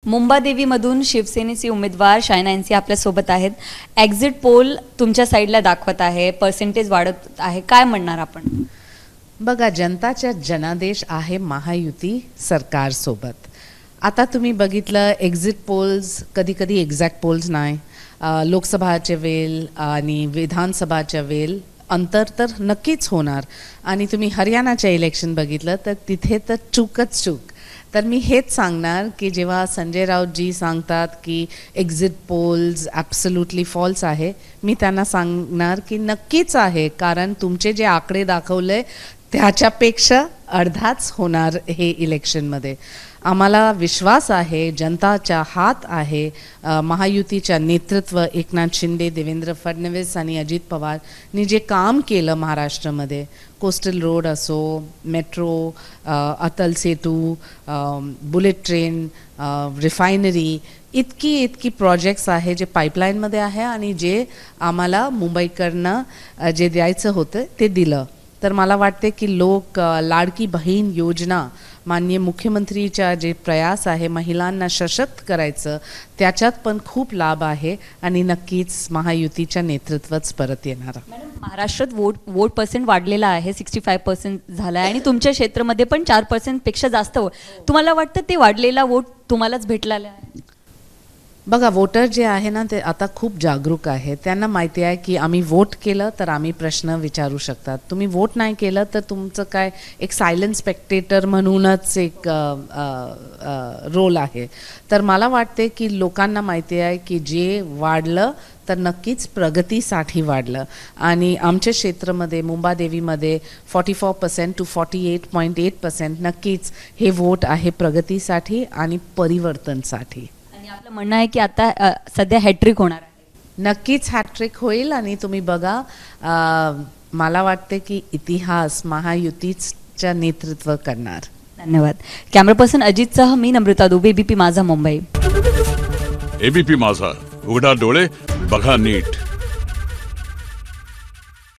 मुंबादेवीमधून शिवसेनेचे उमेदवार शायना एनसी आपल्या सोबत आहेत। एक्झिट पोल तुमच्या साईडला दाखवत आहे, पर्सेंटेज वाढत आहे, काय म्हणणार आपण? बघा, जनताचा जनादेश आहे महायुती सरकार सोबत। आता तुम्ही बघितलं एक्झिट पोल्स कधी कधी एक्झॅक्ट पोल्स नाही, लोकसभाचे वेळ आणि विधानसभाच्या वेळ अंतर तर नक्कीच होणार। आणि तुम्ही हरियाणाचे इलेक्शन बघितलं तर तिथे तर चूकच चूक। तर मी हेच सांगणार की जेव्हा संजय राऊत जी सांगतात की एक्झिट पोल्स ॲब्सोल्युटली फॉल्स आहे, मी त्यांना सांगणार की नक्कीच आहे, कारण तुमचे जे आकडे दाखवले त्याच्यापेक्षा अर्धाच होणार हे इलेक्शनमध्ये। आम्हाला विश्वास आहे, जनताचा हात आहे, महायुतीच्या नेतृत्व एकनाथ शिंदे, देवेंद्र फडणवीस आणि अजित पवारनी जे काम केलं महाराष्ट्रामध्ये, कोस्टल रोड असो, metro, Atal Setu, bullet train, refinery, इतकी प्रोजेक्ट्स आहे जे पाईपलाईनमध्ये आहे आणि जे आम्हाला मुंबईकरनं जे द्यायचं होतं ते दिलं। तर मला वाटते की लोक लाडकी बहीण योजना, माननीय मुख्यमंत्रीचा जे प्रयास आहे महिलांना सशक्त करायचं, त्याच्यात पण खूप लाभ आहे आणि नक्कीच महायुतीच्या नेतृत्वच परत येणार। महाराष्ट्रात वोट पर्सेंट वाढलेला आहे, 65% झाला आहे आणि तुमच्या क्षेत्रामध्ये पण 4% पेक्षा जास्त। तुम्हाला वाटतं ते वाढलेला वोट तुम्हालाच भेटलेला आहे? बघा, वोटर जे आहे ना ते आता खूप जागरूक आहे। त्यांना माहिती आहे की आम्ही वोट केलं तर आम्ही प्रश्न विचारू शकतात, तुम्ही वोट नाही केलं तर तुमचं काय एक सायलेंट स्पेक्टेटर म्हणूनच एक रोल आहे। तर मला वाटते की लोकांना माहिती आहे की जे वाढलं तर नक्कीच प्रगतीसाठी वाढलं। आणि आमच्या क्षेत्रामध्ये मुंबादेवीमध्ये 44% to 48.8% नक्कीच हे वोट आहे प्रगतीसाठी आणि परिवर्तनसाठी। आपलं म्हणणं आहे की आता सध्या हॅट्रिक होणार आहे? नक्कीच हॅट्रिक होईल। आणि तुम्ही बघा, मला वाटते की इतिहास महायुतीच्या नेतृत्व करणार। धन्यवाद। कॅमेरा पर्सन अजितसह मी नम्रता दुबे, एबीपी माझा मुंबई। एबीपी माझा, उघडा डोळे बघा नीट।